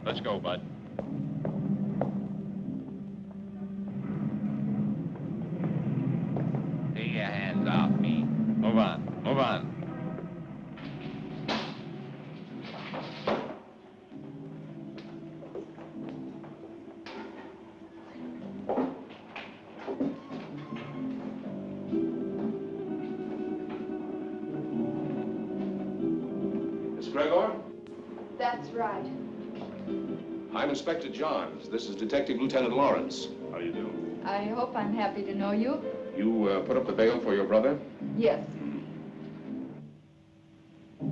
Let's go, Bud. Take your hands off me. Move on. Move on. Gregor? That's right. I'm Inspector Johns. This is Detective Lieutenant Lawrence. How do you do? I hope I'm happy to know you. You put up the bail for your brother? Yes. Of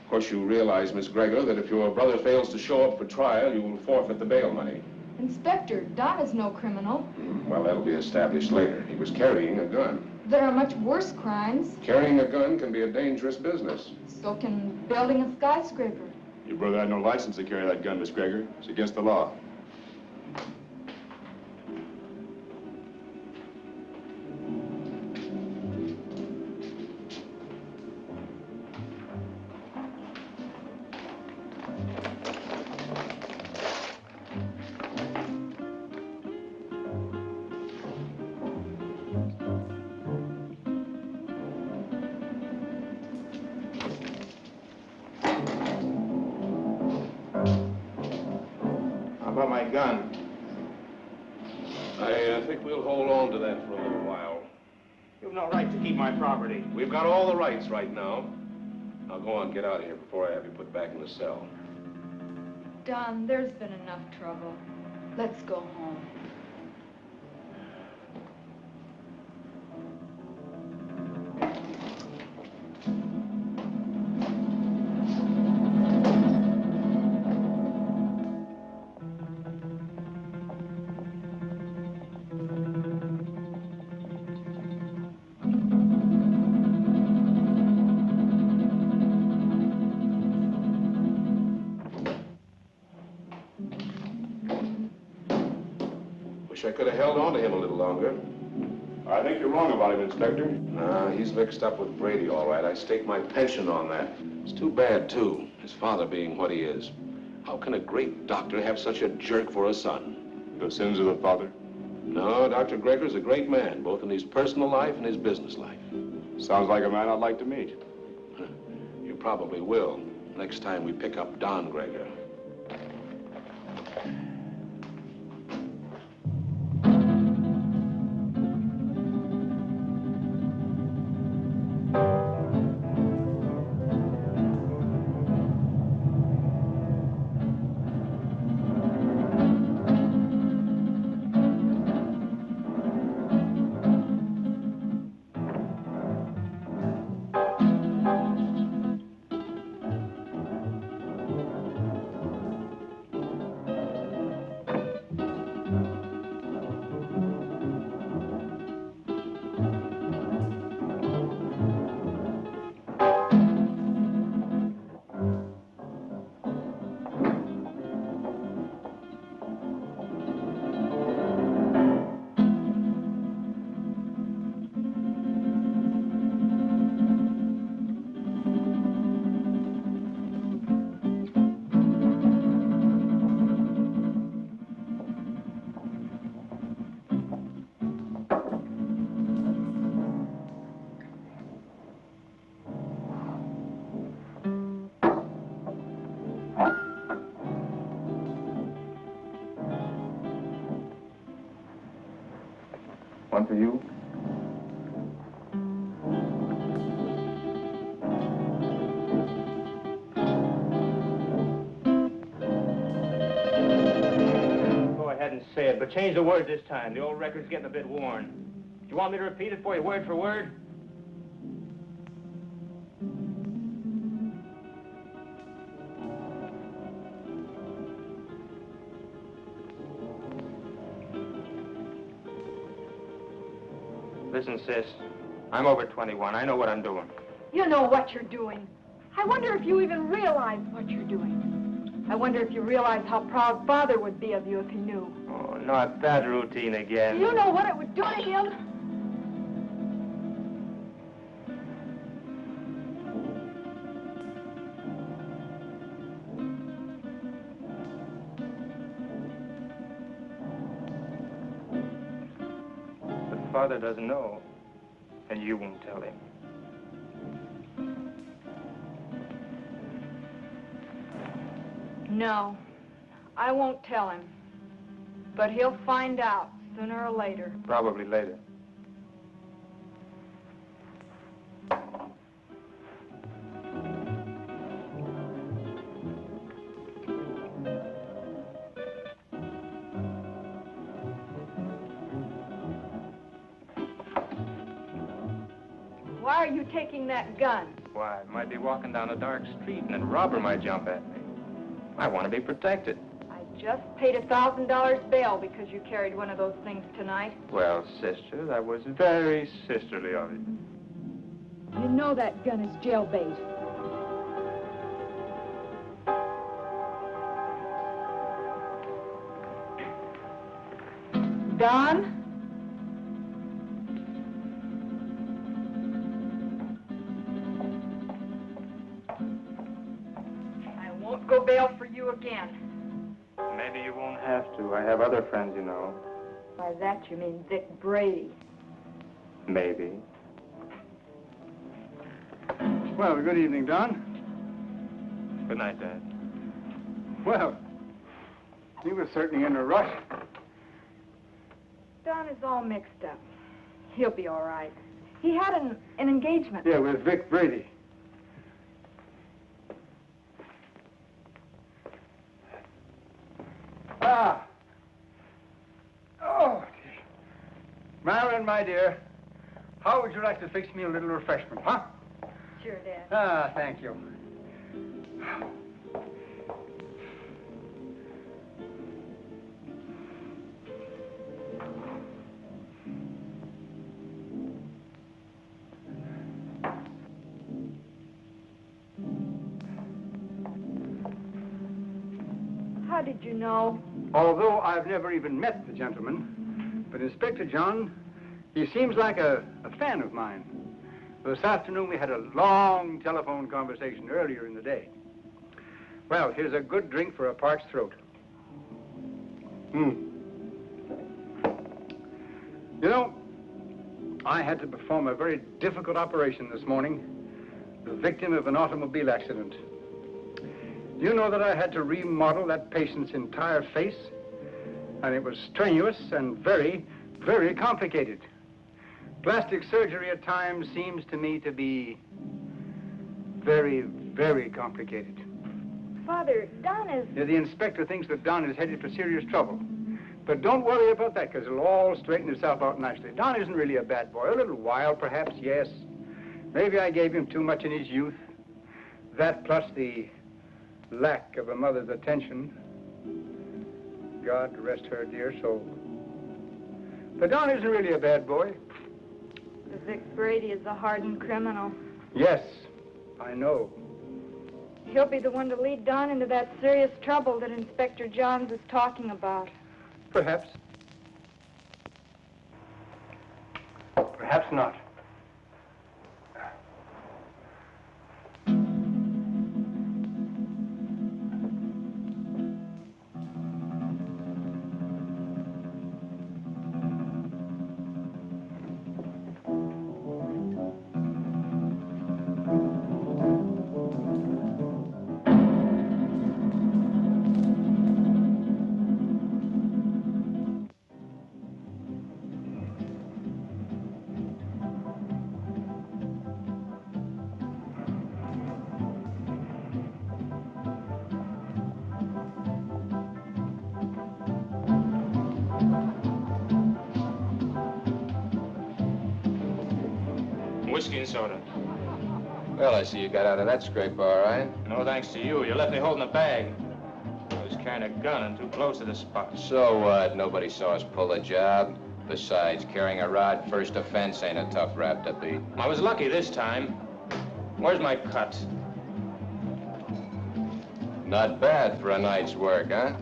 course, you realize, Miss Gregor, that if your brother fails to show up for trial, you will forfeit the bail money. Inspector, Don is no criminal. Well, that'll be established later. He was carrying a gun. There are much worse crimes. Carrying a gun can be a dangerous business. So can building a skyscraper. Your brother had no license to carry that gun, Miss Gregor. It's against the law. My gun. I think we'll hold on to that for a little while. You've no right to keep my property. We've got all the rights right now. Now go on, get out of here before I have you put back in the cell. Don, there's been enough trouble. Let's go home. I could have held on to him a little longer. I think you're wrong about him, Inspector. Nah, he's mixed up with Brady, all right. I staked my pension on that. It's too bad, too, his father being what he is. How can a great doctor have such a jerk for a son? The sins of the father? No, Dr. Gregor's a great man, both in his personal life and his business life. Sounds like a man I'd like to meet. You probably will, next time we pick up Don Gregor. One for you. Go ahead and say it, but change the word this time. The old record's getting a bit worn. Do you want me to repeat it for you word for word? Listen, sis, I'm over 21. I know what I'm doing. You know what you're doing. I wonder if you even realize what you're doing. I wonder if you realize how proud Father would be of you if he knew. Oh, not that routine again. You know what it would do to him? father doesn't know, and you won't tell him. No, I won't tell him. But he'll find out sooner or later. Probably later. Why are you taking that gun? Why, I might be walking down a dark street and a robber might jump at me. I want to be protected. I just paid $1,000 bail because you carried one of those things tonight. Well, sister, that was very sisterly of you. You know that gun is jailbait. Don? I won't go bail for you again. Maybe you won't have to. I have other friends, you know. By that you mean Vic Brady. Maybe. Well, good evening, Don. Good night, Dad. Well, he was certainly in a rush. Don is all mixed up. He'll be all right. He had an engagement. Yeah, with Vic Brady. Ah. Oh, dear. Marilyn, my dear, how would you like to fix me a little refreshment, huh? Sure, Dad. Ah, thank you. How did you know? Although I've never even met the gentleman, but Inspector John, he seems like a fan of mine. This afternoon we had a long telephone conversation earlier in the day. Well, here's a good drink for a parched throat. You know, I had to perform a very difficult operation this morning, the victim of an automobile accident. You know that I had to remodel that patient's entire face, and it was strenuous and very, very complicated. Plastic surgery at times seems to me to be very, very complicated. Father, Don is... Yeah, the inspector thinks that Don is headed for serious trouble. But don't worry about that, because it'll all straighten itself out nicely. Don isn't really a bad boy. A little wild, perhaps, yes. Maybe I gave him too much in his youth. That plus the lack of a mother's attention. God rest her dear soul. But Don isn't really a bad boy. The Vic Brady is a hardened criminal. Yes, I know. He'll be the one to lead Don into that serious trouble that Inspector Johns is talking about. Perhaps. Perhaps not. Whiskey and soda. Well, I see you got out of that scrape all right. No thanks to you. You left me holding a bag. I was carrying a gun and too close to the spot. So what? Nobody saw us pull a job. Besides, carrying a rod first offense ain't a tough rap to beat. I was lucky this time. Where's my cut? Not bad for a night's work, huh?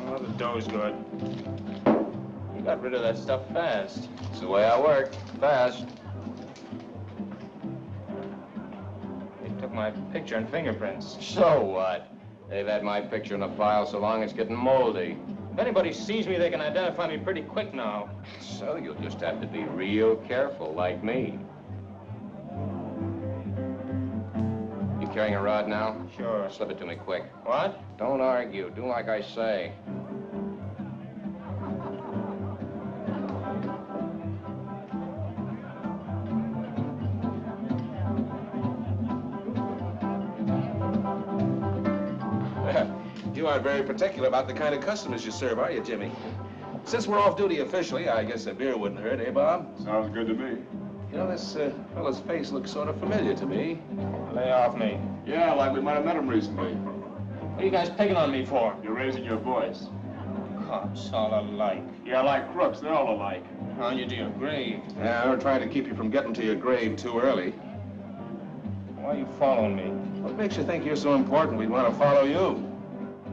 Oh, the dough's good. You got rid of that stuff fast. It's the way I work. Fast. They took my picture and fingerprints. So what? They've had my picture in the file so long it's getting moldy. anybody sees me, they can identify me pretty quick now. So you'll just have to be real careful, like me. You carrying a rod now? Sure. Slip it to me quick. What? Don't argue. Do like I say. You aren't very particular about the kind of customers you serve, are you, Jimmy? Since we're off duty officially, I guess a beer wouldn't hurt, eh, Bob? Sounds good to me. You know, this fellow's face looks sort of familiar to me. Lay off me. Yeah, like we might have met him recently. What are you guys picking on me for? You're raising your voice. Cops all alike. Yeah, like crooks, they're all alike. On you to your grave. Yeah, we're trying to keep you from getting to your grave too early. Why are you following me? What makes you think you're so important we'd want to follow you?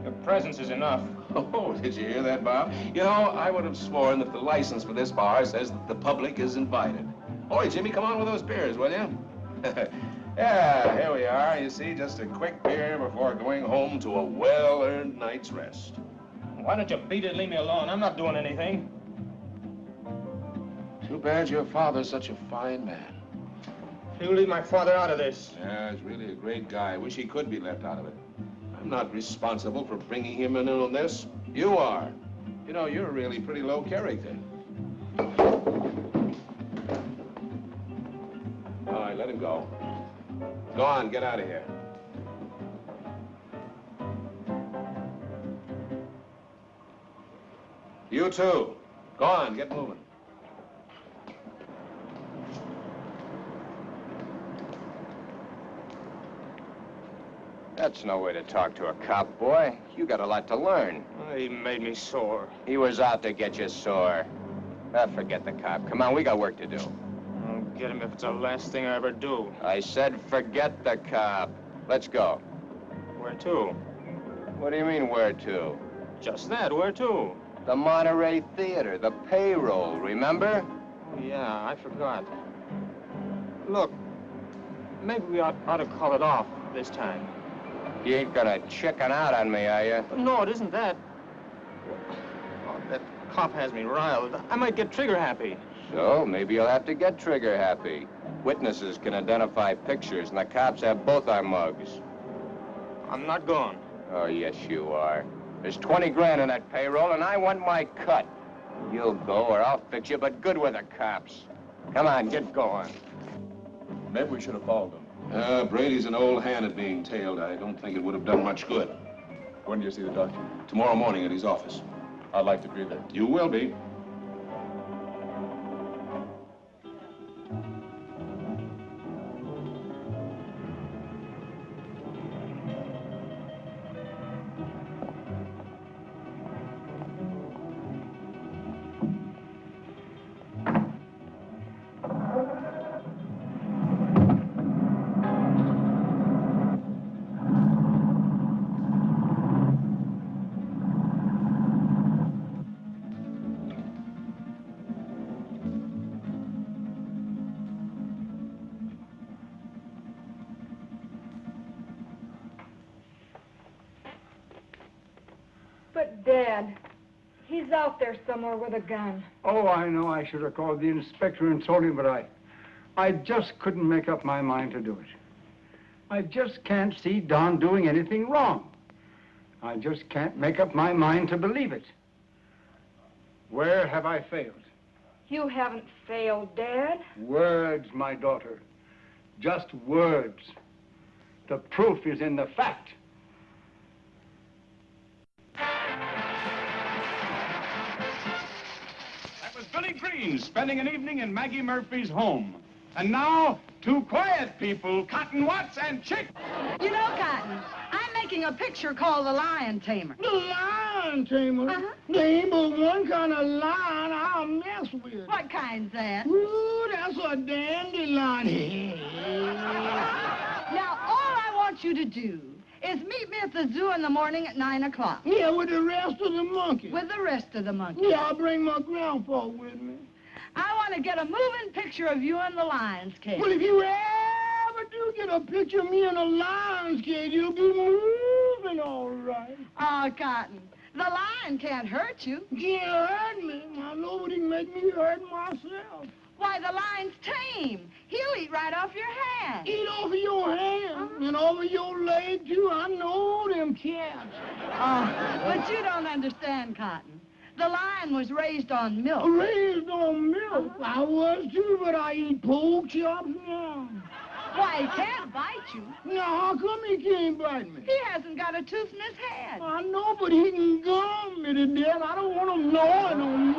Your presence is enough. Oh, did you hear that, Bob? You know, I would have sworn that the license for this bar says that the public is invited. Boy, Jimmy, come on with those beers, will you? Yeah, here we are. You see, just a quick beer before going home to a well-earned night's rest. Why don't you beat it and leave me alone? I'm not doing anything. Too bad your father's such a fine man. You leave my father out of this. Yeah, he's really a great guy. I wish he could be left out of it. I'm not responsible for bringing him in on this. You are. You know, you're really pretty low character. All right, let him go. Go on, get out of here. You too. Go on, get moving. That's no way to talk to a cop, boy. You got a lot to learn. He made me sore. He was out to get you sore. Forget the cop. Come on, we got work to do. I'll get him if it's the last thing I ever do. I said forget the cop. Let's go. Where to? What do you mean, where to? Just that, where to? The Monterey Theater, the payroll, remember? Oh, yeah, I forgot. Look, maybe we ought to call it off this time. You ain't gonna chicken out on me, are you? No, it isn't that. Oh, that cop has me riled. I might get trigger happy. So, maybe you'll have to get trigger happy. Witnesses can identify pictures, and the cops have both our mugs. I'm not going. Oh, yes, you are. There's 20 grand in that payroll, and I want my cut. You'll go, or I'll fix you, but good with the cops. Come on, get going. Maybe we should have followed them. Brady's an old hand at being tailed. I don't think it would have done much good. When do you see the doctor? Tomorrow morning at his office. I'd like to be there. You will be. But, Dad, he's out there somewhere with a gun. Oh, I know I should have called the inspector and told him, but I just couldn't make up my mind to do it. I just can't see Don doing anything wrong. I just can't make up my mind to believe it. Where have I failed? You haven't failed, Dad. Words, my daughter. Just words. The proof is in the fact. That was Billy Green spending an evening in Maggie Murphy's home. And now, two quiet people, Cotton Watts and Chick. You know, Cotton, I'm making a picture called The Lion Tamer. The lion tamer? Uh-huh. There ain't but one kind of lion I'll mess with. What kind's that? Ooh, that's a dandelion. Now, all I want you to do is meet me at the zoo in the morning at 9 o'clock. Yeah, with the rest of the monkeys. With the rest of the monkeys. Yeah, I'll bring my grandpa with me. I want to get a moving picture of you in the lion's cage. Well, if you ever do get a picture of me in a lion's cage, you'll be moving all right. Oh, Cotton, The lion can't hurt you. Can't hurt me. Now, nobody can make me hurt myself. Why, the lion's tame. He'll eat right off your hand. Eat off of your hand and over your leg, too. I know them cats. But you don't understand, Cotton. The lion was raised on milk. Raised on milk? I was, too, but I eat pork chops now. Why, he can't bite you. Now, how come he can't bite me? He hasn't got a tooth in his head. I know, but he can gum me to death. I don't want him gnawing on me.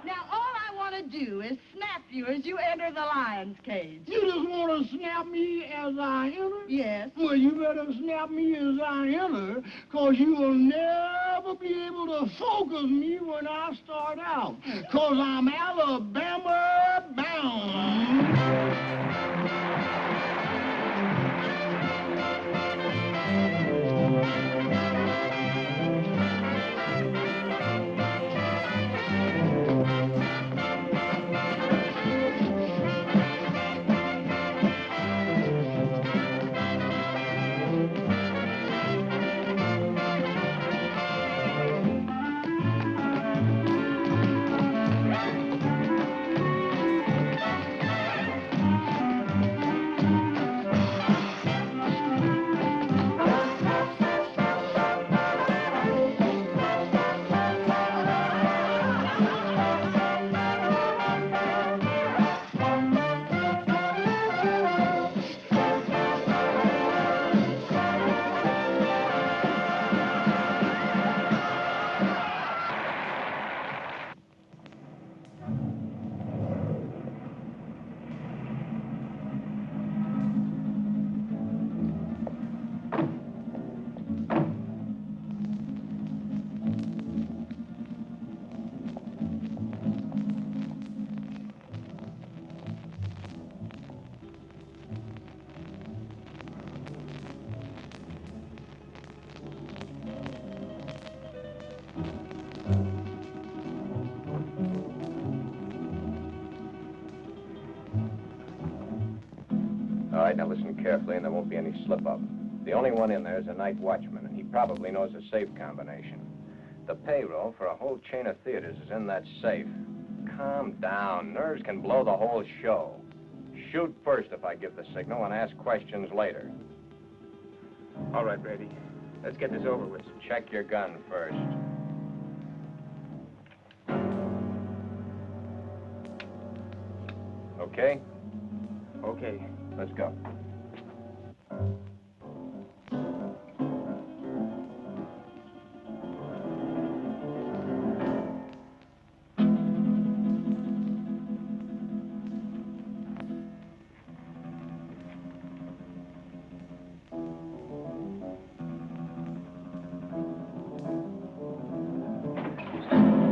Now, all I want to do is snap you as you enter the lion's cage. You just want to snap me as I enter? Yes. Well, you better snap me as I enter, because you will never be able to focus me when I start out, because I'm Alabama bound. All right, now listen carefully, and there won't be any slip-up. The only one in there is a night watchman, and he probably knows a safe combination. The payroll for a whole chain of theaters is in that safe. Calm down. Nerves can blow the whole show. Shoot first if I give the signal, and ask questions later. All right, Brady. Let's get this over with. Check your gun first. Okay? Okay. Let's go.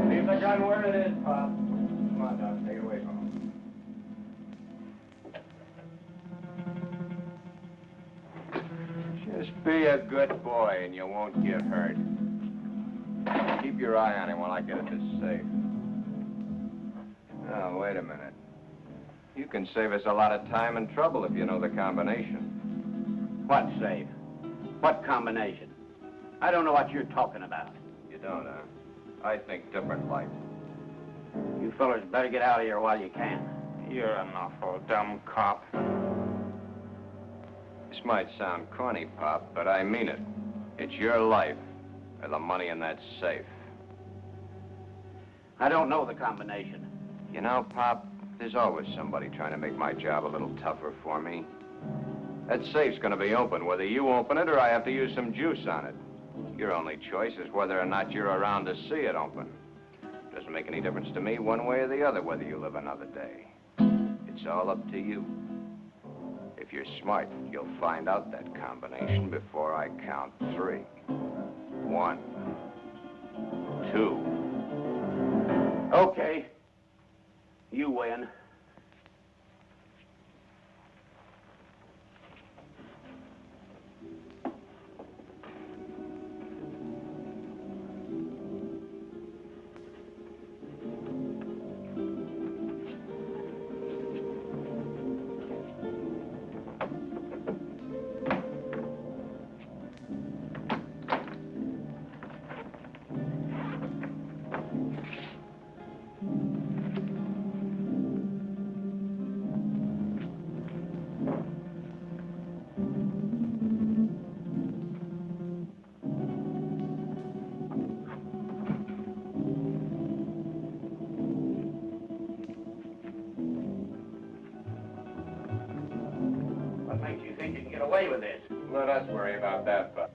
Leave the gun where it is, Pop. Come on, Doc. Take it away from him. Just be a good boy and you won't get hurt. Keep your eye on him while I get at this safe. Oh, wait a minute. You can save us a lot of time and trouble if you know the combination. What safe? What combination? I don't know what you're talking about. You don't, huh? I think different, like. You fellas better get out of here while you can. You're an awful dumb cop. This might sound corny, Pop, but I mean it. It's your life or the money in that safe. I don't know the combination. You know, Pop, there's always somebody trying to make my job a little tougher for me. That safe's gonna be open, whether you open it or I have to use some juice on it. Your only choice is whether or not you're around to see it open. Doesn't make any difference to me one way or the other whether you live another day. It's all up to you. If you're smart, you'll find out that combination before I count 3. 1, 2. Okay. You win. us worry about that, Buck.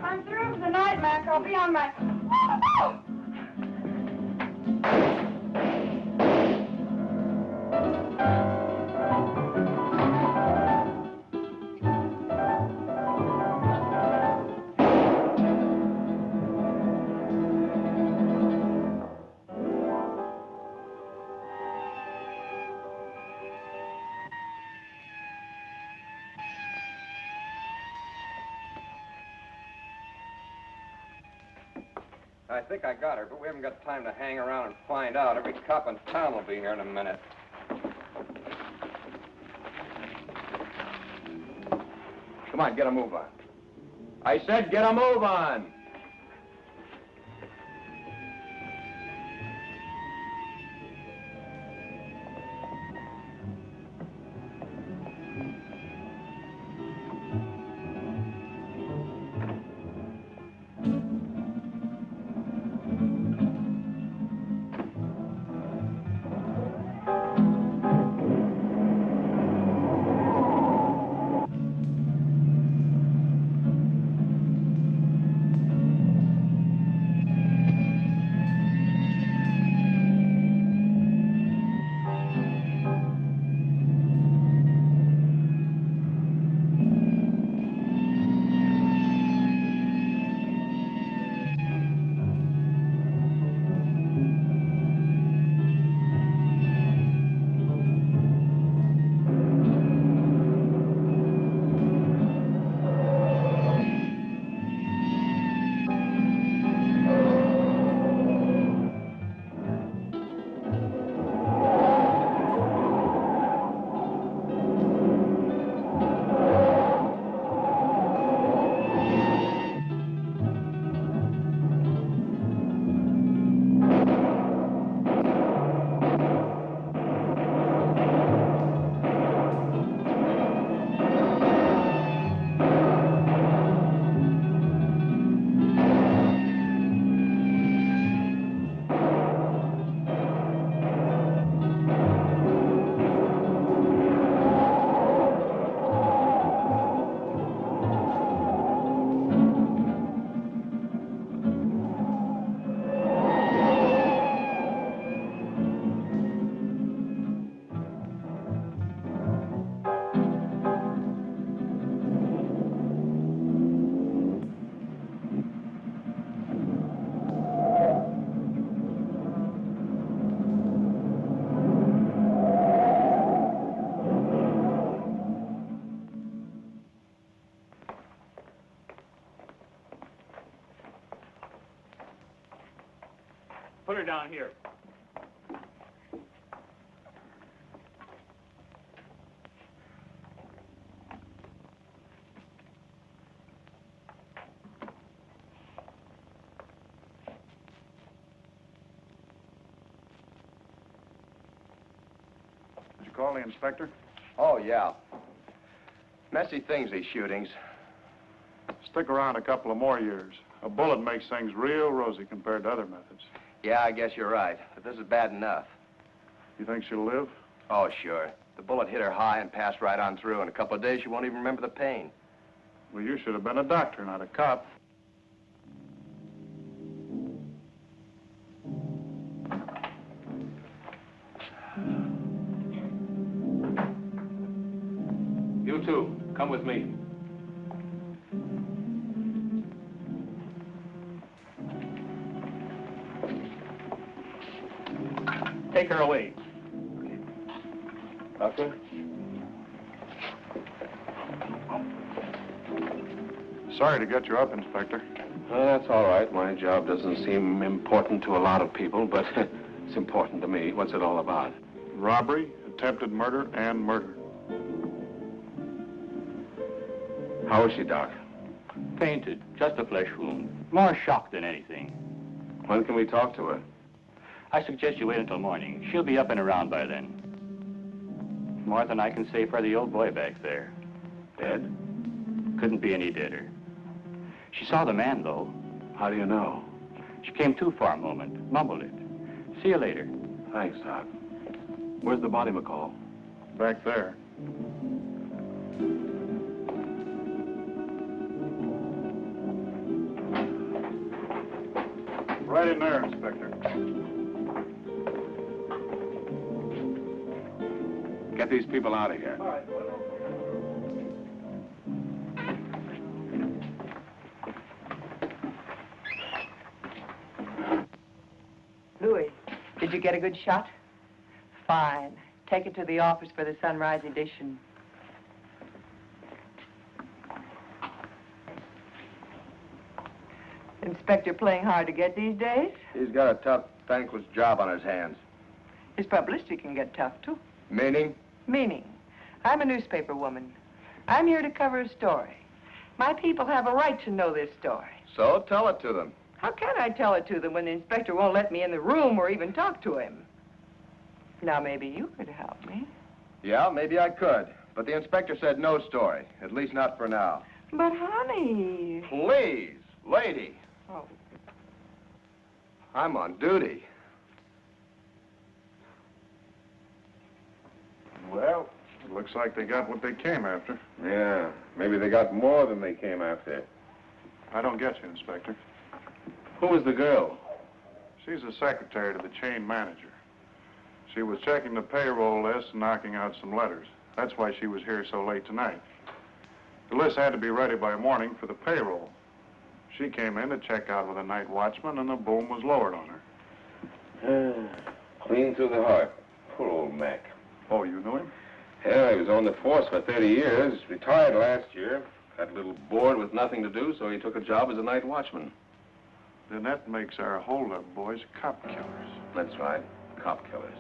I'm through for the night, Mac. I'll be on my... I think I got her, but we haven't got time to hang around and find out. Every cop in town will be here in a minute. Come on, get a move on. I said get a move on. Put her down here. Did you call the inspector? Oh, yeah. Messy things, these shootings. Stick around a couple of more years. A bullet makes things real rosy compared to other methods. Yeah, I guess you're right. But this is bad enough. You think she'll live? Oh, sure. The bullet hit her high and passed right on through. In a couple of days, she won't even remember the pain. Well, you should have been a doctor, not a cop. You two, come with me. Take her away. Doctor? Sorry to get you up, Inspector. That's all right. My job doesn't seem important to a lot of people, but it's important to me. What's it all about? Robbery, attempted murder, and murder. How is she, Doc? Fainted. Just a flesh wound. More shock than anything. When can we talk to her? I suggest you wait until morning. She'll be up and around by then. More than I can say for the old boy back there. Dead? Couldn't be any deader. She saw the man, though. How do you know? She came to for a moment, mumbled it. See you later. Thanks, Doc. Where's the body, McCall? Back there. Right in there, Inspector. Get these people out of here. All right. Louis, did you get a good shot? Fine. Take it to the office for the sunrise edition. Inspector playing hard to get these days? He's got a tough, thankless job on his hands. His publicity can get tough, too. Meaning? Meaning, I'm a newspaper woman. I'm here to cover a story. My people have a right to know this story. So tell it to them. How can I tell it to them when the inspector won't let me in the room or even talk to him? Now, maybe you could help me. Yeah, maybe I could. But the inspector said no story, at least not for now. But, honey... Please, lady. Oh. I'm on duty. Well, it looks like they got what they came after. Yeah, maybe they got more than they came after. I don't get you, Inspector. Who was the girl? She's the secretary to the chain manager. She was checking the payroll list and knocking out some letters. That's why she was here so late tonight. The list had to be ready by morning for the payroll. She came in to check out with a night watchman, and the boom was lowered on her. Clean through the heart. Poor old Mac. Oh, you knew him? Yeah, he was on the force for 30 years. Retired last year. Got a little bored with nothing to do, so he took a job as a night watchman. Then that makes our hold-up boys cop killers. That's right. Cop killers.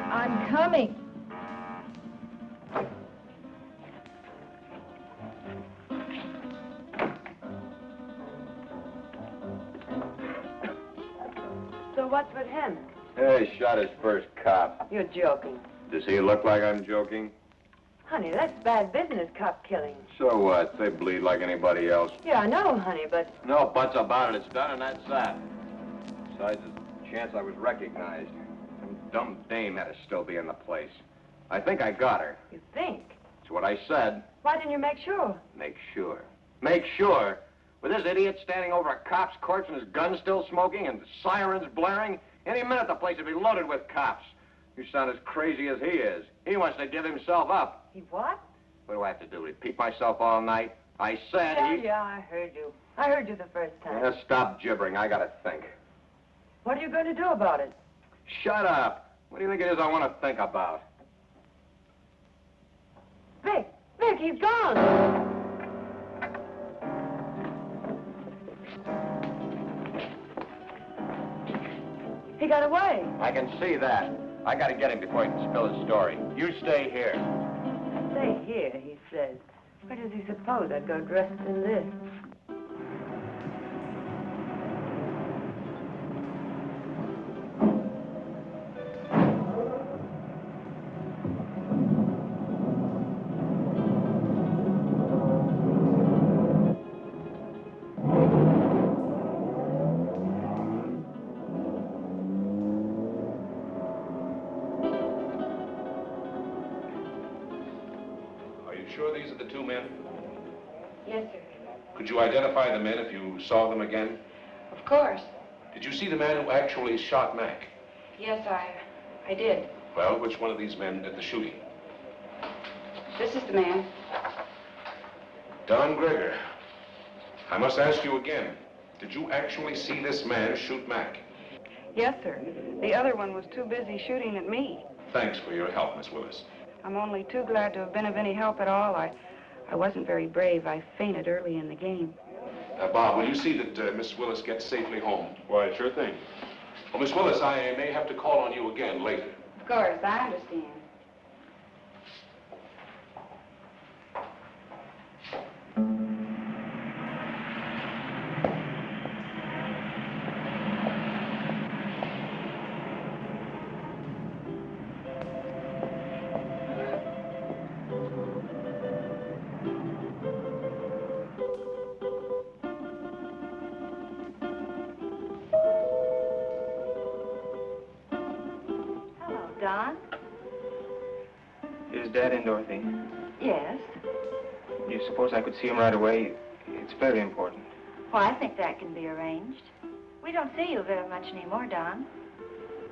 I'm coming. So what's with him? Hey, he shot his first cop. You're joking. Does he look like I'm joking? Honey, that's bad business, cop killing. So what? They bleed like anybody else. Yeah, I know, honey, but... No buts about it. It's done, and that's that. Besides, there's a chance I was recognized. Some dumb dame had to still be in the place. I think I got her. You think? That's what I said. Why didn't you make sure? Make sure. Make sure? With this idiot standing over a cop's corpse and his gun still smoking and sirens blaring, any minute the place would be loaded with cops. You sound as crazy as he is. He wants to give himself up. He what? What do I have to do? Repeat myself all night? I said Yeah, I heard you. I heard you the first time. Yeah, stop gibbering. I gotta think. What are you going to do about it? Shut up. What do you think it is I want to think about? Vic! Vic, he's gone! He got away. I can see that. I gotta get him before he can spill his story. You stay here. Stay here, he says. Where does he suppose I'd go dressed in this? Sure these are the two men? Yes, sir. Could you identify the men if you saw them again? Of course. Did you see the man who actually shot Mac? Yes, I did. Well, which one of these men did the shooting? This is the man. Don Gregor. I must ask you again. Did you actually see this man shoot Mac? Yes, sir. The other one was too busy shooting at me. Thanks for your help, Miss Willis. I'm only too glad to have been of any help at all. I wasn't very brave. I fainted early in the game. Bob, will you see that Miss Willis gets safely home? Why, sure thing. Well, Miss Willis, I may have to call on you again later. Of course, I understand. Don? Is Dad in, Dorothy? Yes. Do you suppose I could see him right away? It's very important. Well, I think that can be arranged. We don't see you very much anymore, Don.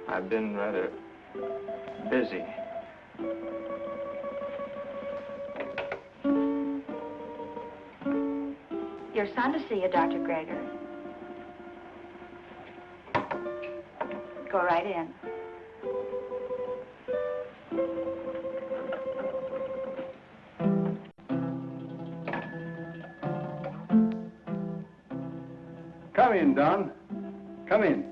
I've been rather busy. Your son to see you, Dr. Gregor. Go right in. Come in, Don. Come in.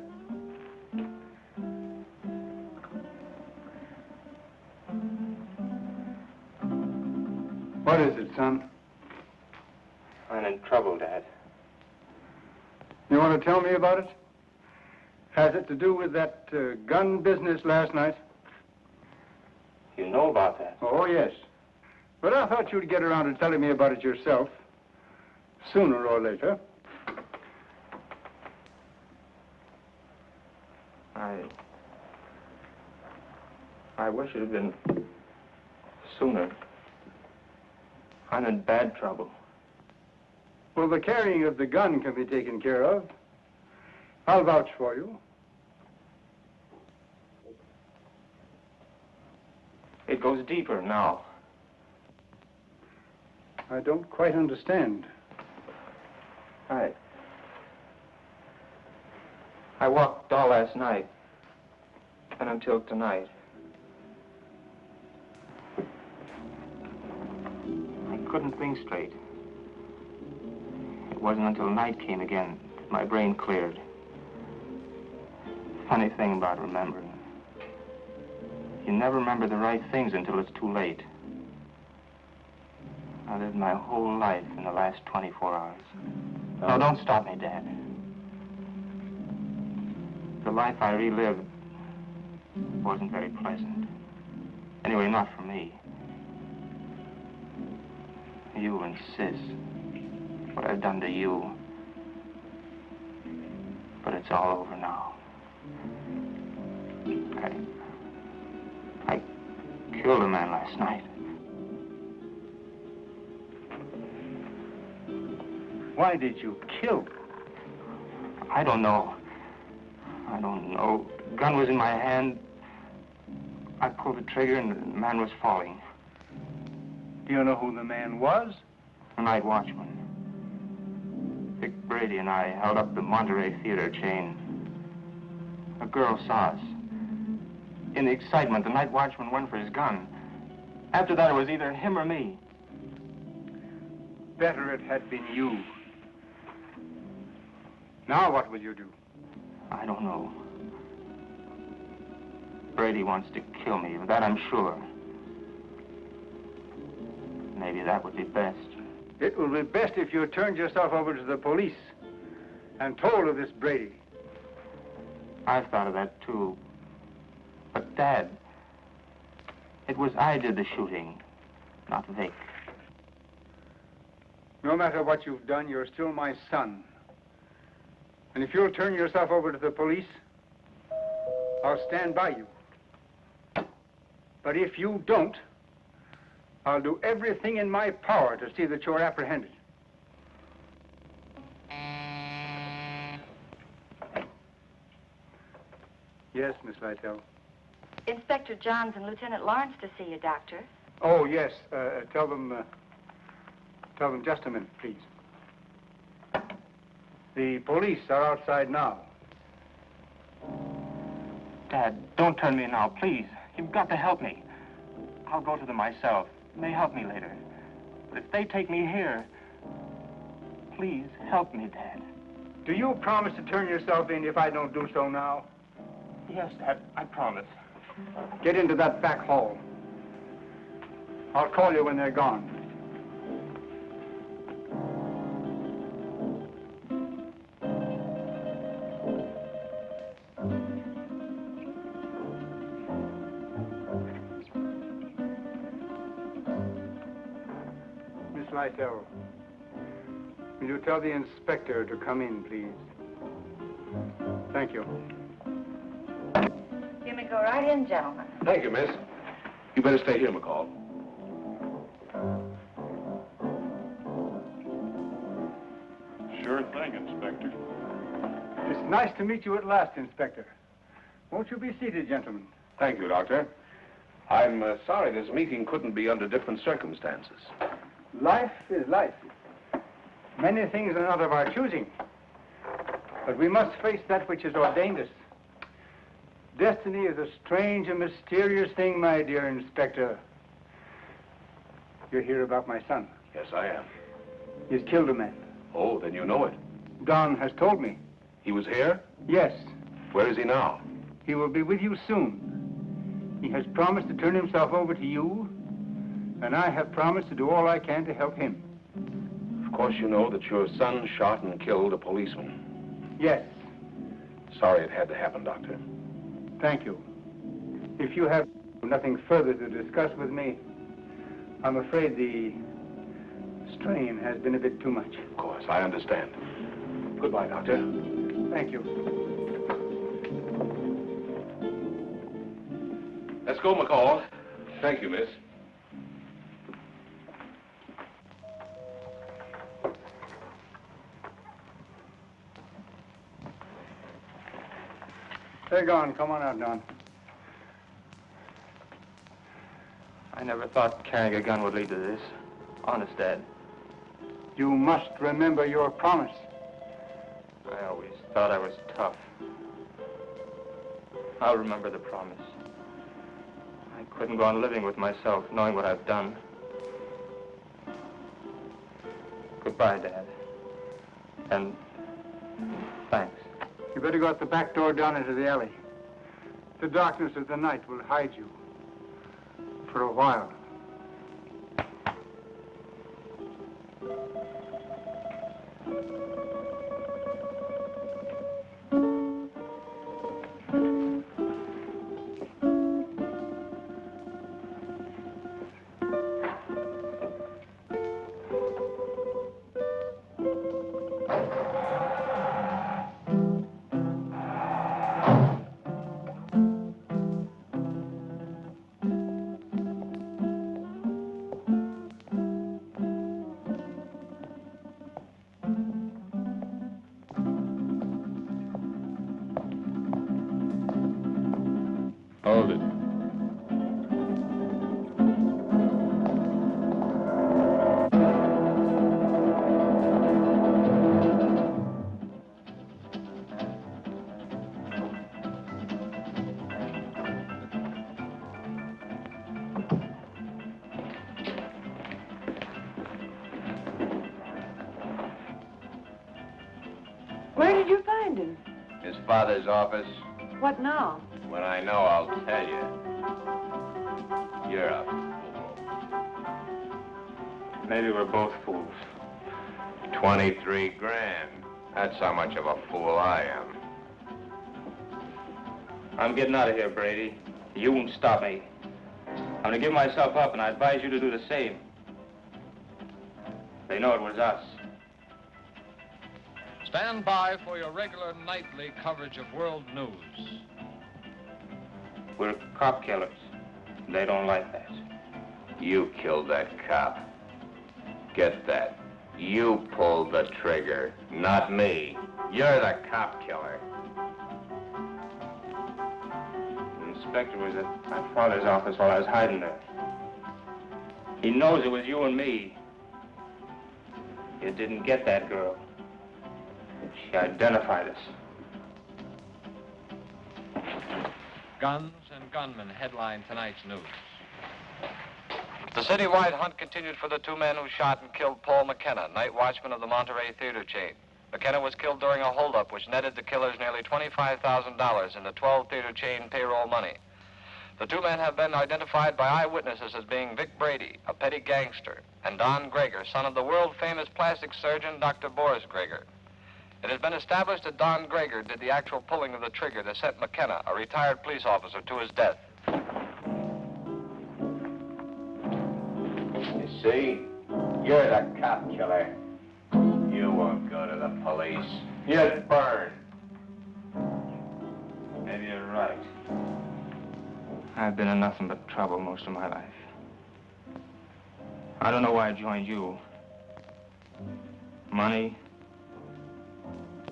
What is it, son? I'm in trouble, Dad. You want to tell me about it? Has it to do with that gun business last night? You know about that? Oh, yes. But I thought you'd get around to telling me about it yourself, sooner or later. I wish it had been sooner. I'm in bad trouble. Well, the carrying of the gun can be taken care of. I'll vouch for you. It goes deeper now. I don't quite understand. I walked all last night and until tonight. I couldn't think straight. It wasn't until night came again that my brain cleared. Funny thing about remembering. You never remember the right things until it's too late. I lived my whole life in the last 24 hours. No, don't stop me, Dad. The life I relived wasn't very pleasant. Anyway, not for me. You and Sis. What I've done to you. But it's all over now. I killed a man last night. Why did you kill? I don't know. I don't know. The gun was in my hand. I pulled the trigger and the man was falling. Do you know who the man was? The night watchman. Vic Brady and I held up the Monterey Theater chain. A girl saw us. In the excitement, the night watchman went for his gun. After that, it was either him or me. Better it had been you. Now what will you do? I don't know. Brady wants to kill me, of that I'm sure. Maybe that would be best. It will be best if you turned yourself over to the police and told of this Brady. I've thought of that, too. But, Dad, it was I did the shooting, not Vic. No matter what you've done, you're still my son. And if you'll turn yourself over to the police, I'll stand by you. But if you don't, I'll do everything in my power to see that you're apprehended. Yes, Miss Lytle. Inspector Johns and Lieutenant Lawrence to see you, Doctor. Oh, yes. Tell them just a minute, please. The police are outside now. Dad, don't turn me now, please. You've got to help me. I'll go to them myself. They may help me later. But if they take me here, please help me, Dad. Do you promise to turn yourself in if I don't do so now? Yes, Dad, I promise. Get into that back hall. I'll call you when they're gone. Miss Lytle, will you tell the inspector to come in, please? Thank you. You may go right in, gentlemen. Thank you, miss. You better stay here, McCall. Sure thing, Inspector. It's nice to meet you at last, Inspector. Won't you be seated, gentlemen? Thank you, Doctor. I'm sorry this meeting couldn't be under different circumstances. Life is life. Many things are not of our choosing. But we must face that which has ordained us. Destiny is a strange and mysterious thing, my dear Inspector. You're here about my son. Yes, I am. He's killed a man. Oh, then you know it. Don has told me. He was here? Yes. Where is he now? He will be with you soon. He has promised to turn himself over to you, and I have promised to do all I can to help him. Of course you know that your son shot and killed a policeman. Yes. Sorry it had to happen, Doctor. Thank you. If you have nothing further to discuss with me, I'm afraid the strain has been a bit too much. Of course, I understand. Goodbye, Doctor. Thank you. Let's go, McCall. Thank you, miss. They're gone. Come on out, Don. I never thought carrying a gun would lead to this. Honest, Dad. You must remember your promise. I always thought I was tough. I'll remember the promise. I couldn't go on living with myself, knowing what I've done. Goodbye, Dad. And thanks. You better go out the back door down into the alley. The darkness of the night will hide you. For a while. Hold it. Where did you find him? His father's office. What now? When I know, I'll tell you. You're a fool. Maybe we're both fools. 23 grand. That's how much of a fool I am. I'm getting out of here, Brady. You won't stop me. I'm gonna give myself up, and I advise you to do the same. They know it was us. Stand by for your regular nightly coverage of world news. We're cop killers. They don't like that. You killed that cop. Get that. You pulled the trigger, not me. You're the cop killer. The inspector was at my father's office while I was hiding there. He knows it was you and me. You didn't get that girl. She identified us. Guns and gunmen headline tonight's news. The citywide hunt continued for the two men who shot and killed Paul McKenna, night watchman of the Monterey theater chain. McKenna was killed during a holdup which netted the killers nearly $25,000 in the 12 theater chain payroll money. The two men have been identified by eyewitnesses as being Vic Brady, a petty gangster, and Don Gregor, son of the world-famous plastic surgeon Dr. Boris Gregor. It has been established that Don Gregor did the actual pulling of the trigger that sent McKenna, a retired police officer, to his death. You see? You're the cop killer. You won't go to the police. You'd burn. Maybe you're right. I've been in nothing but trouble most of my life. I don't know why I joined you. Money?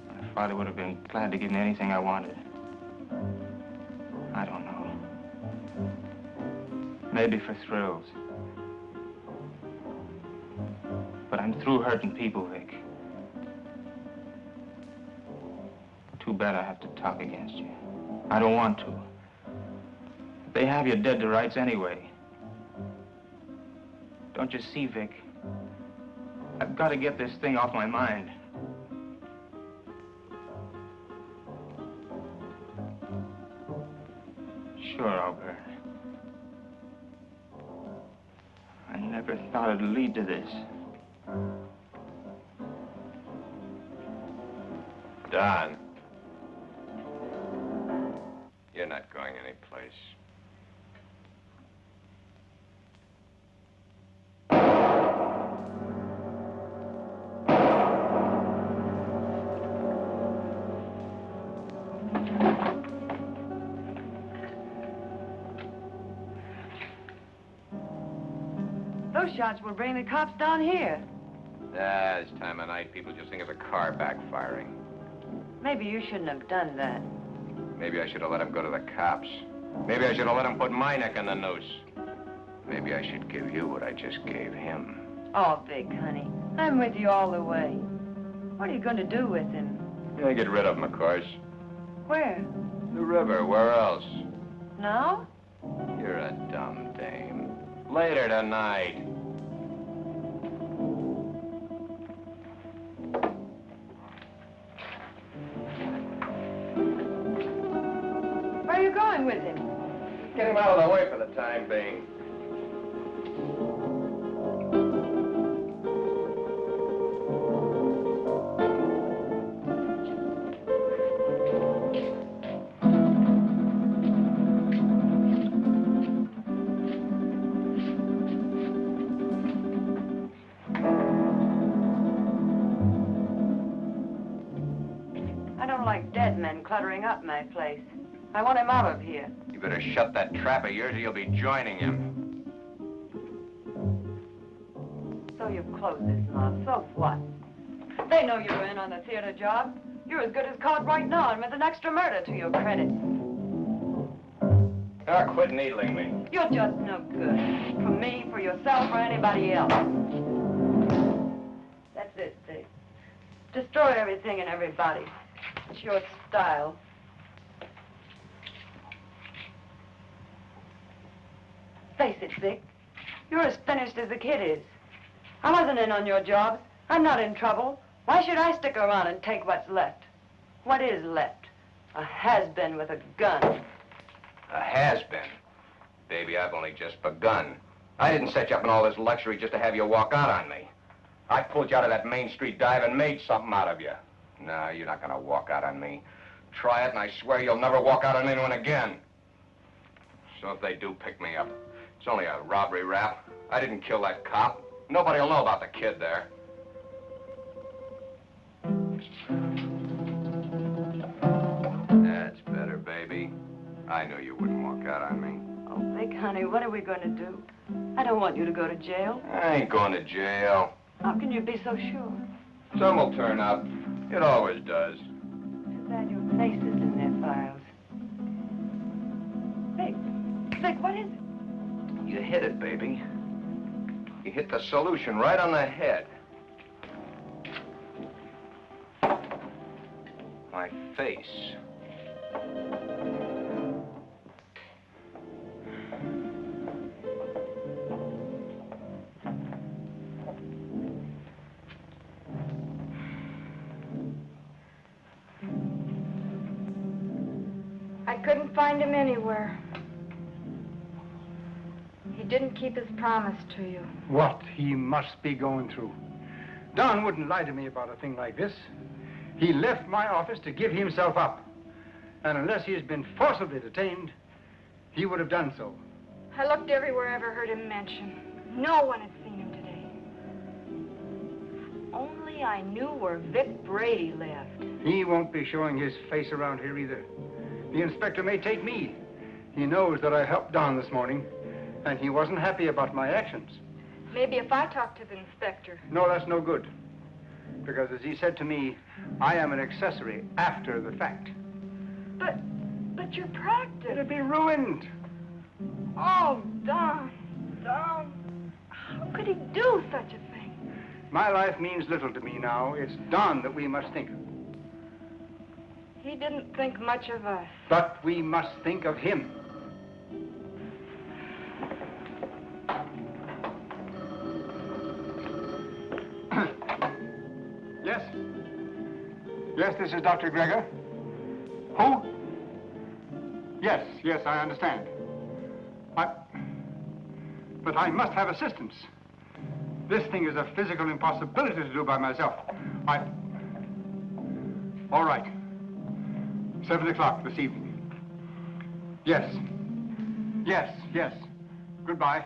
My father would have been glad to give me anything I wanted. I don't know. Maybe for thrills. But I'm through hurting people, Vic. Too bad I have to talk against you. I don't want to. They have you dead to rights anyway. Don't you see, Vic? I've got to get this thing off my mind. Sure, I'll burn. I never thought it'd lead to this. Don. You're not going anyplace. Those shots will bring the cops down here. Ah, this time of night, people just think it's a car backfiring. Maybe you shouldn't have done that. Maybe I should have let him go to the cops. Maybe I should have let him put my neck in the noose. Maybe I should give you what I just gave him. Oh, Vic, honey, I'm with you all the way. What are you going to do with him? Yeah, get rid of him, of course. Where? The river, where else? Now? You're a dumb dame. Later tonight. Where are you going with him? Get him out of the way for the time being. I don't like dead men cluttering up my place. I want him out of here. You better shut that trap of yours or you'll be joining him. So you've closed this mob. So what? They know you're in on the theater job. You're as good as caught right now and with an extra murder to your credit. Ah, quit needling me. You're just no good. For me, for yourself, or anybody else. That's it, Vic. Destroy everything and everybody. It's your style. Face it, Vic. You're as finished as the kid is. I wasn't in on your job. I'm not in trouble. Why should I stick around and take what's left? What is left? A has-been with a gun. A has-been. Baby, I've only just begun. I didn't set you up in all this luxury just to have you walk out on me. I pulled you out of that Main Street dive and made something out of you. No, you're not gonna walk out on me. Try it, and I swear you'll never walk out on anyone again. So if they do pick me up, it's only a robbery rap. I didn't kill that cop. Nobody'll know about the kid there. That's better, baby. I knew you wouldn't walk out on me. Oh, Vic, honey, what are we going to do? I don't want you to go to jail. I ain't going to jail. How can you be so sure? Some will turn up. It always does. Too bad your face is in their files. Vic, what is it? You hit it, baby. You hit the solution right on the head. My face. I couldn't find him anywhere. He didn't keep his promise to you. What he must be going through. Don wouldn't lie to me about a thing like this. He left my office to give himself up. And unless he has been forcibly detained, he would have done so. I looked everywhere I ever heard him mentioned. No one had seen him today. Only I knew where Vic Brady lived. He won't be showing his face around here either. The inspector may take me. He knows that I helped Don this morning, and he wasn't happy about my actions. Maybe if I talk to the inspector. No, that's no good. Because as he said to me, I am an accessory after the fact. But your practice. It'll be ruined. Oh, Don. Don. How could he do such a thing? My life means little to me now. It's Don that we must think of. He didn't think much of us. But we must think of him. Yes? Yes, this is Dr. Gregor. Who? Yes, yes, I understand. But I must have assistance. This thing is a physical impossibility to do by myself. All right. 7 o'clock this evening. Yes. Yes, yes. Goodbye.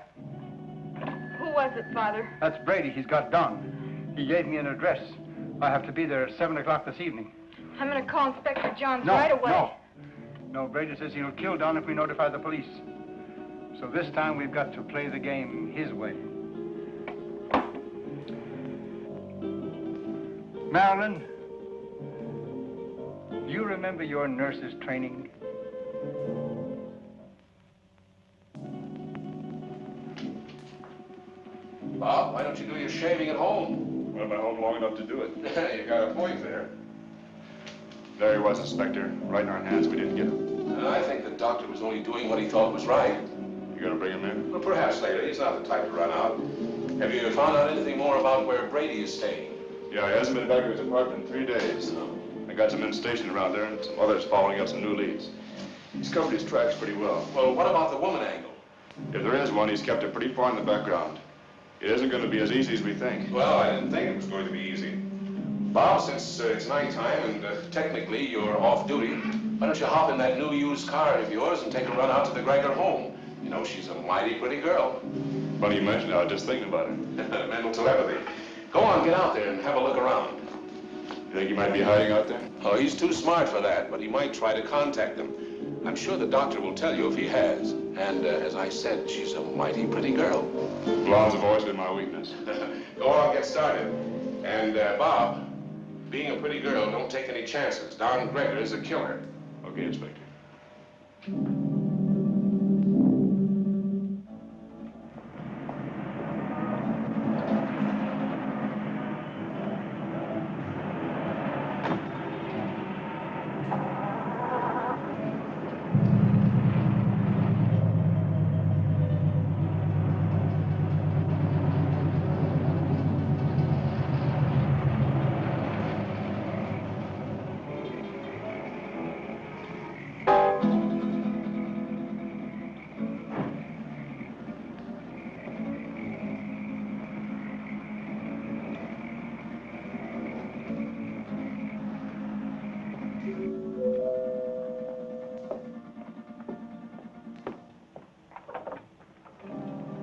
Who was it, Father? That's Brady. He's got Don. He gave me an address. I have to be there at 7 o'clock this evening. I'm going to call Inspector Johns right away. No, Brady says he'll kill Don if we notify the police. So this time we've got to play the game his way. Marilyn, do you remember your nurse's training? Bob, why don't you do your shaving at home? Well, I'm at home long enough to do it. You got a point there. There he was, Inspector. Right in our hands. We didn't get him. I think the doctor was only doing what he thought was right. You gonna bring him in? Well, perhaps later. He's not the type to run out. Have you found out anything more about where Brady is staying? Yeah, he hasn't been back to his apartment in 3 days. I got some men stationed around there and some others following up some new leads. He's covered his tracks pretty well. Well, what about the woman angle? If there is one, he's kept it pretty far in the background. It isn't going to be as easy as we think. Well, I didn't think it was going to be easy. Bob, since it's nighttime and technically you're off duty, why don't you hop in that new used car of yours and take a run out to the Gregor home? You know, she's a mighty pretty girl. Funny you mention it, I was just thinking about it. Mental telepathy. Go on, get out there and have a look around. You think he might be hiding out there? Oh, he's too smart for that, but he might try to contact them. I'm sure the doctor will tell you if he has. And as I said, she's a mighty pretty girl. Blondes have always been my weakness. Go on, get started. And, Bob, being a pretty girl, don't take any chances. Don Gregor is a killer. Okay, Inspector.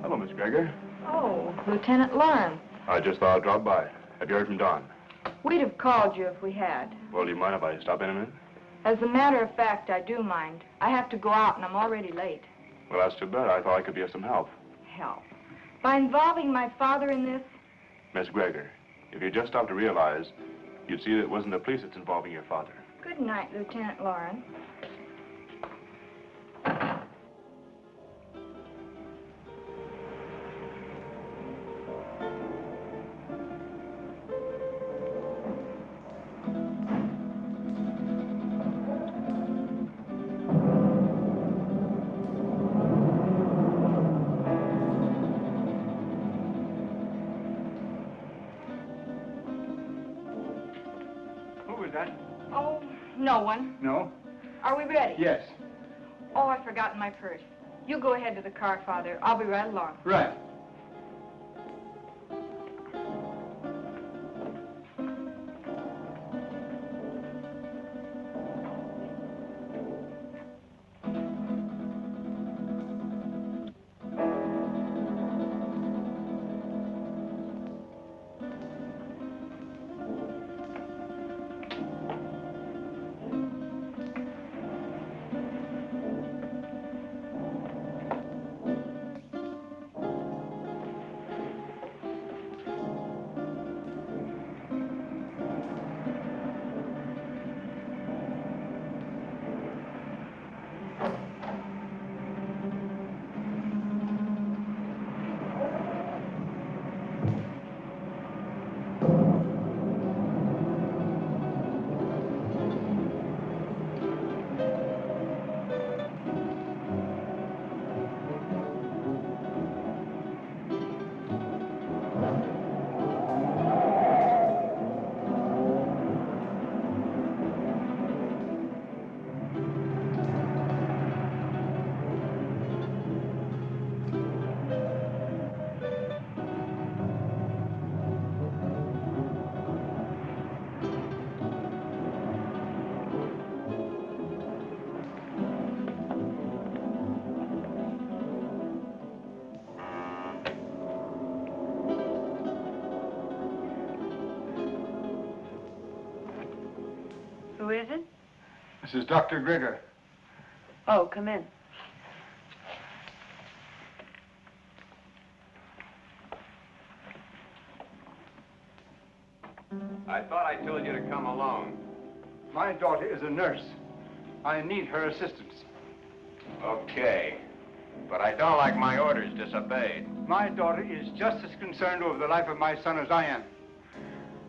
Hello, Miss Gregor. Oh, Lieutenant Lawrence. I just thought I'd drop by. Have you heard from Don? We'd have called you if we had. Well, do you mind if I stop in a minute? As a matter of fact, I do mind. I have to go out and I'm already late. Well, that's too bad. I thought I could be of some help. Help? By involving my father in this? Miss Gregor, if you just stopped to realize, you'd see that it wasn't the police that's involving your father. Good night, Lieutenant Lawrence. Oh, no one. No? Are we ready? Yes. Oh, I've forgotten my purse. You go ahead to the car, Father. I'll be right along. Right. Who is it? This is Dr. Gregor. Oh, come in. I thought I told you to come alone. My daughter is a nurse. I need her assistance. Okay. But I don't like my orders disobeyed. My daughter is just as concerned over the life of my son as I am.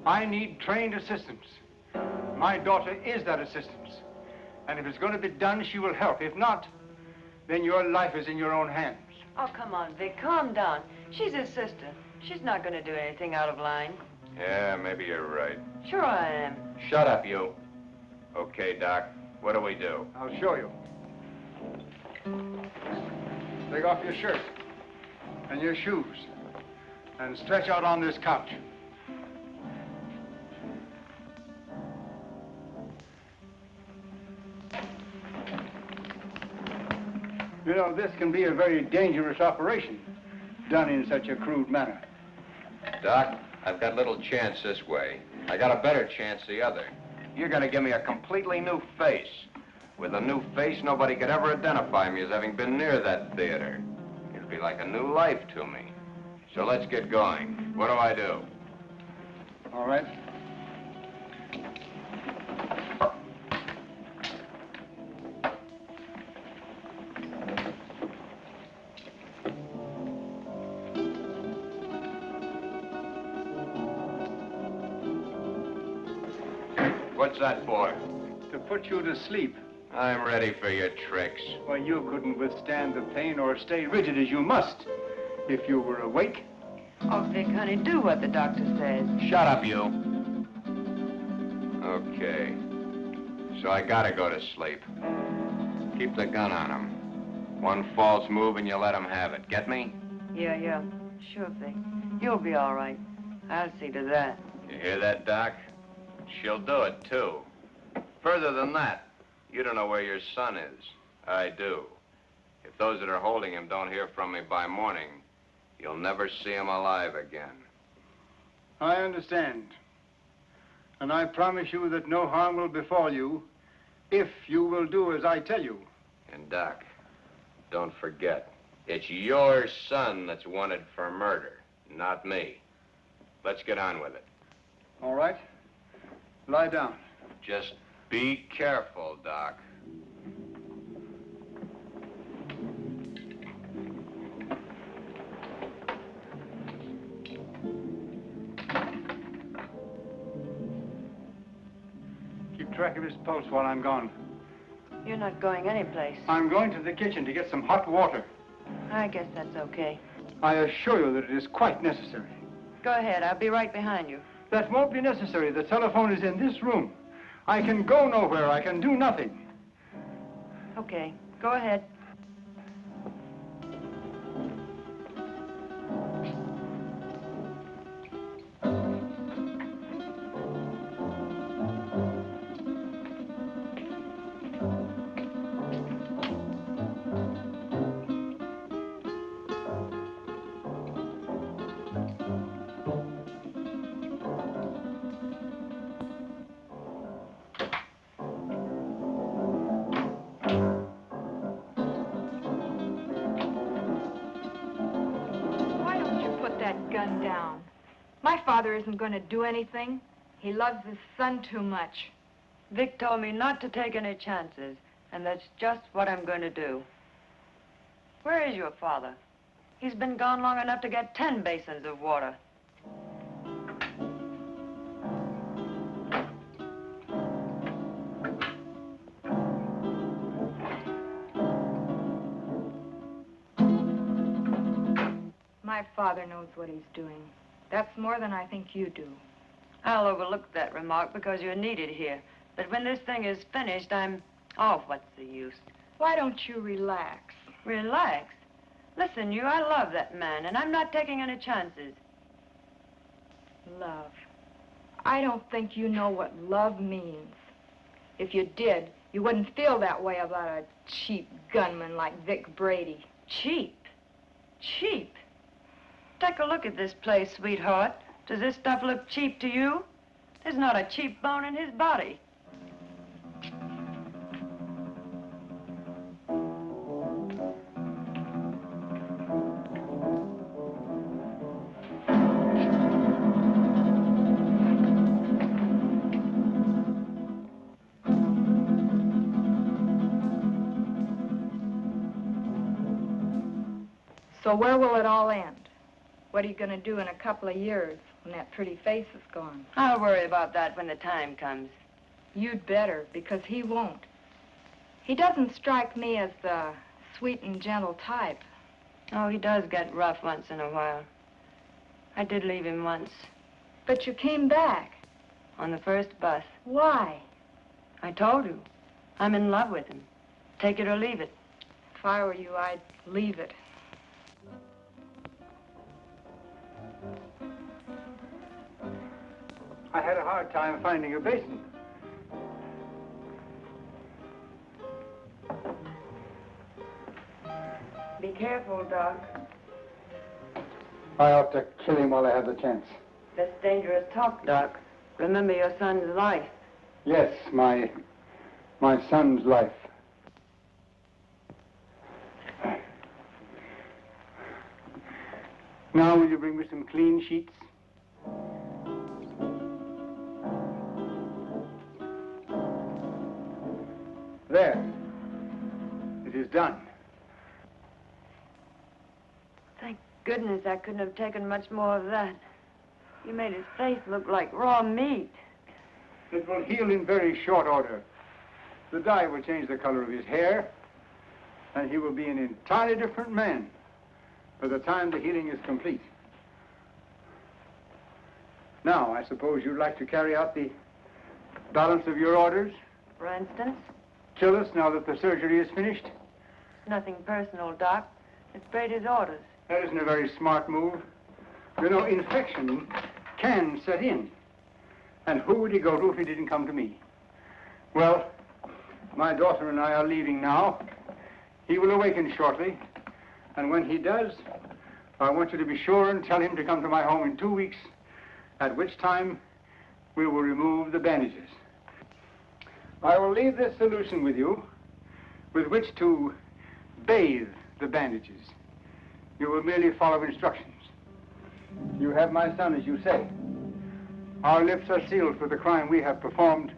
I need trained assistance. My daughter is that assistance. And if it's going to be done, she will help. If not, then your life is in your own hands. Oh, come on, Vic, calm down. She's his sister. She's not going to do anything out of line. Yeah, maybe you're right. Sure I am. Shut up, you. Okay, Doc. What do we do? I'll show you. Take off your shirt and your shoes and stretch out on this couch. You know, this can be a very dangerous operation, done in such a crude manner. Doc, I've got little chance this way. I got a better chance the other. You're gonna give me a completely new face. With a new face, nobody could ever identify me as having been near that theater. It'd be like a new life to me. So let's get going. What do I do? All right. What's that for? To put you to sleep. I'm ready for your tricks. Well, you couldn't withstand the pain or stay rigid as you must if you were awake. Oh, Vic, honey, do what the doctor says. Shut up, you. Okay. So I gotta go to sleep. Keep the gun on him. One false move and you let him have it. Get me? Yeah. Sure, Vic. You'll be all right. I'll see to that. You hear that, Doc? She'll do it, too. Further than that, you don't know where your son is. I do. If those that are holding him don't hear from me by morning, you'll never see him alive again. I understand. And I promise you that no harm will befall you if you will do as I tell you. And, Doc, don't forget, it's your son that's wanted for murder, not me. Let's get on with it. All right. Lie down. Just be careful, Doc. Keep track of his pulse while I'm gone. You're not going anyplace. I'm going to the kitchen to get some hot water. I guess that's okay. I assure you that it is quite necessary. Go ahead. I'll be right behind you. That won't be necessary. The telephone is in this room. I can go nowhere. I can do nothing. Okay. Go ahead. Father isn't going to do anything. He loves his son too much. Vic told me not to take any chances, and that's just what I'm going to do. Where is your father? He's been gone long enough to get 10 basins of water. My father knows what he's doing. That's more than I think you do. I'll overlook that remark because you're needed here. But when this thing is finished, oh, what's the use? Why don't you relax? Relax? Listen, I love that man, and I'm not taking any chances. Love. I don't think you know what love means. If you did, you wouldn't feel that way about a cheap gunman like Vic Brady. Cheap? Cheap? Take a look at this place, sweetheart. Does this stuff look cheap to you? There's not a cheap bone in his body. So where will it all end? What are you going to do in a couple of years when that pretty face is gone? I'll worry about that when the time comes. You'd better, because he won't. He doesn't strike me as the sweet and gentle type. Oh, he does get rough once in a while. I did leave him once. But you came back. On the first bus. Why? I told you. I'm in love with him. Take it or leave it. If I were you, I'd leave it. I had a hard time finding a basin. Be careful, Doc. I ought to kill him while I have the chance. That's dangerous talk, Doc. Remember your son's life. Yes, my son's life. Now, will you bring me some clean sheets? There. It is done. Thank goodness I couldn't have taken much more of that. You made his face look like raw meat. It will heal in very short order. The dye will change the color of his hair, and he will be an entirely different man by the time the healing is complete. Now, I suppose you'd like to carry out the balance of your orders? For instance? Kill us now that the surgery is finished? Nothing personal, Doc. It's Brady's orders. That isn't a very smart move. You know, infection can set in. And who would he go to if he didn't come to me? Well, my daughter and I are leaving now. He will awaken shortly. And when he does, I want you to be sure and tell him to come to my home in 2 weeks, at which time we will remove the bandages. I will leave this solution with you, with which to bathe the bandages. You will merely follow instructions. You have my son, as you say. Our lips are sealed for the crime we have performed,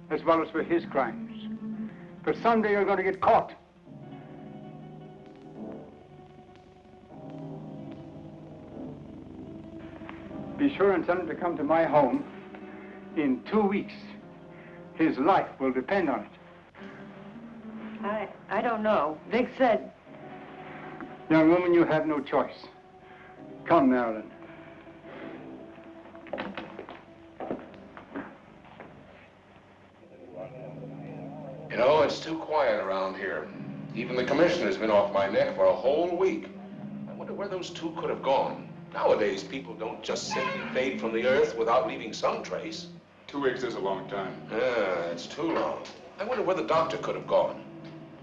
as well as for his crimes. But someday you're going to get caught. Be sure and tell him to come to my home in 2 weeks. His life will depend on it. I don't know. Vic said... Young woman, you have no choice. Come, Marilyn. You know, it's too quiet around here. Even the commissioner's been off my neck for a whole week. I wonder where those two could have gone. Nowadays, people don't just simply fade from the earth without leaving some trace. 2 weeks is a long time. Yeah, it's too long. I wonder where the doctor could have gone.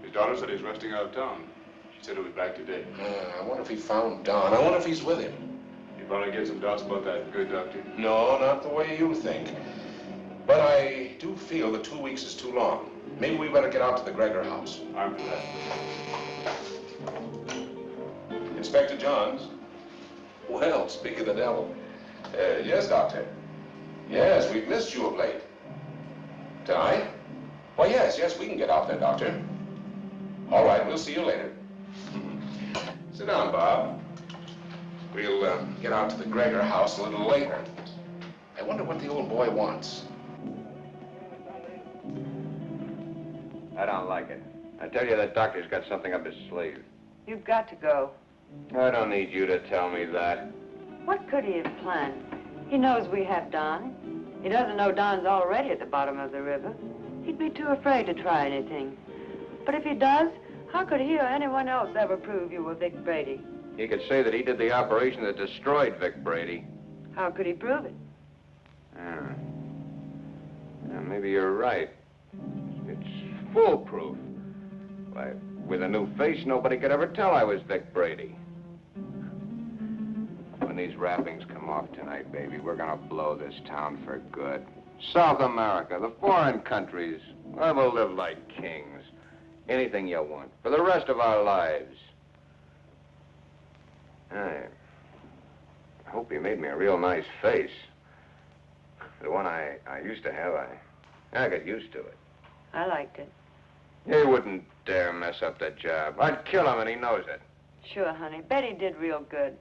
His daughter said he's resting out of town. She said he'll be back today. I wonder if he found Don. I wonder if he's with him. You probably get some doubts about that, good doctor. No, not the way you think. But I do feel that 2 weeks is too long. Maybe we better get out to the Gregor house. I'm for that. Inspector Johns. Well, speak of the devil. Yes, Doctor. Yes, we've missed you of late. Tonight? Why, yes, we can get out there, Doctor. All right, we'll see you later. Sit down, Bob. We'll get out to the Gregor house a little later. I wonder what the old boy wants. I don't like it. I tell you, that doctor's got something up his sleeve. You've got to go. I don't need you to tell me that. What could he have planned? He knows we have Don. He doesn't know Don's already at the bottom of the river. He'd be too afraid to try anything. But if he does, how could he or anyone else ever prove you were Vic Brady? He could say that he did the operation that destroyed Vic Brady. How could he prove it? Yeah, maybe you're right. It's foolproof. Why, with a new face, nobody could ever tell I was Vic Brady. When these wrappings come off tonight, baby, we're gonna blow this town for good. South America, the foreign countries, where we'll live like kings. Anything you want, for the rest of our lives. I hope you made me a real nice face. The one I used to have, I got used to it. I liked it. He wouldn't dare mess up the job. I'd kill him, and he knows it. Sure, honey. Betty did real good.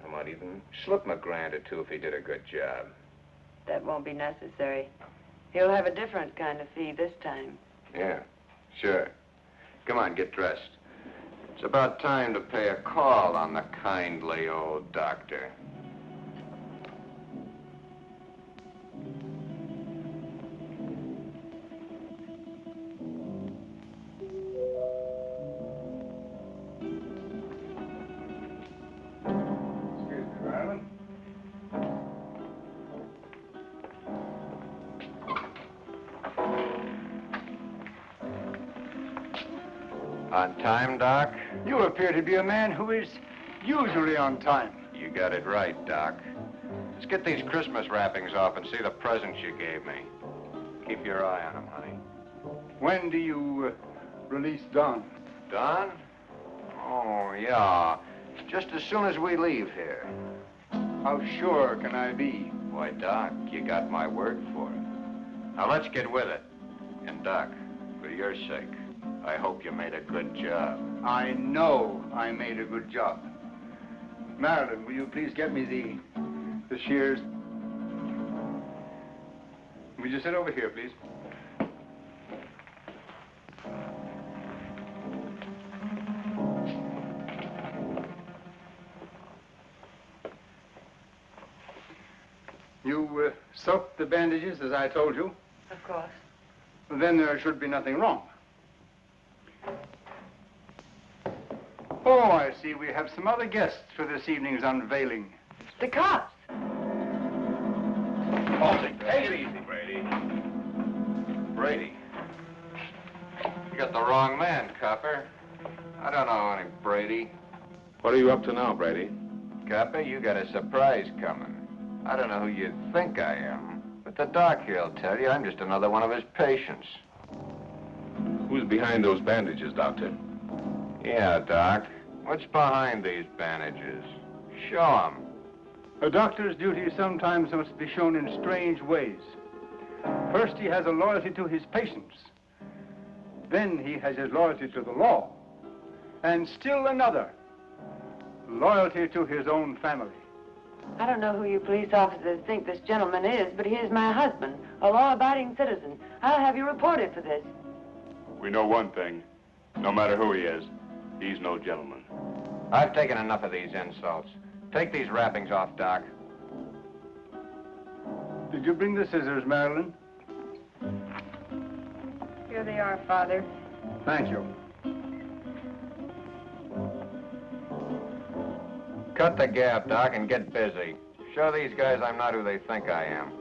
I might even slip him $1,000 or $2 if he did a good job. That won't be necessary. He'll have a different kind of fee this time. Yeah, sure. Come on, get dressed. It's about time to pay a call on the kindly old doctor. Excuse me, Ryland. On time, Doc? You appear to be a man who is usually on time. You got it right, Doc. Let's get these Christmas wrappings off and see the presents you gave me. Keep your eye on them, honey. When do you release Don? Don? Oh, yeah. Just as soon as we leave here. How sure can I be? Why, Doc, you got my word for it. Now, let's get with it. And, Doc, for your sake, I hope you made a good job. I know I made a good job. Marilyn, will you please get me the shears? Will you sit over here, please? You soaked the bandages as I told you? Of course. Then there should be nothing wrong. Oh, I see. We have some other guests for this evening's unveiling. The cops. Oh, take it easy, Brady. Brady. You got the wrong man, copper. I don't know any Brady. What are you up to now, Brady? Copper, you got a surprise coming. I don't know who you think I am, but the doc here'll tell you I'm just another one of his patients. Who's behind those bandages, Doctor? Yeah, Doc. What's behind these bandages? Show 'em. A doctor's duty sometimes must be shown in strange ways. First, he has a loyalty to his patients. Then he has his loyalty to the law. And still another, loyalty to his own family. I don't know who you police officers think this gentleman is, but he is my husband, a law-abiding citizen. I'll have you reported for this. We know one thing. No matter who he is, he's no gentleman. I've taken enough of these insults. Take these wrappings off, Doc. Did you bring the scissors, Marilyn? Here they are, Father. Thank you. Cut the gap, Doc, and get busy. Show these guys I'm not who they think I am.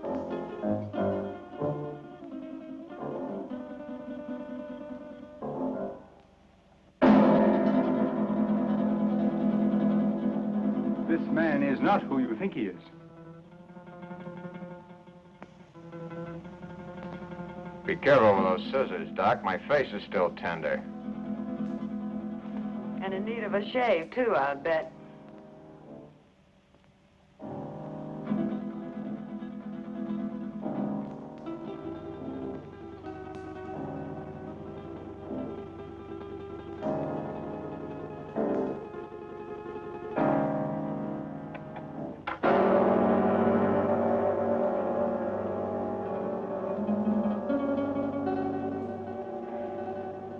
This man is not who you think he is. Be careful with those scissors, Doc. My face is still tender. And in need of a shave, too, I'll bet.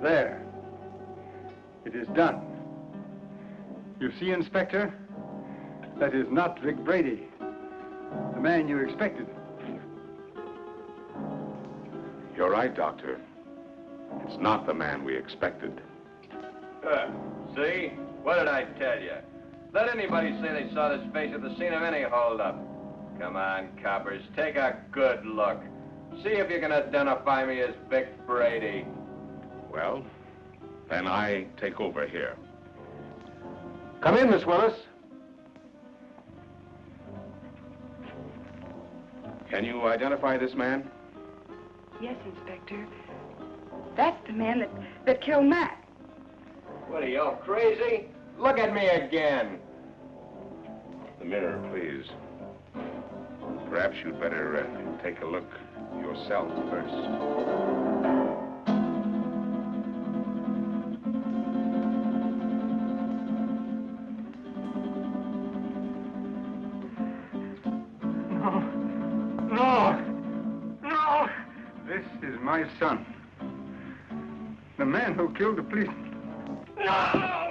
There. It is done. You see, Inspector, that is not Vic Brady, the man you expected. You're right, Doctor. It's not the man we expected. See? What did I tell you? Let anybody say they saw this face at the scene of any holdup. Come on, coppers, take a good look. See if you can identify me as Vic Brady. Well, then I take over here. Come in, Miss Willis. Can you identify this man? Yes, Inspector. That's the man that killed Mac. What are you, all crazy? Look at me again. The mirror, please. Perhaps you'd better take a look yourself first. This is my son. The man who killed the policeman. No!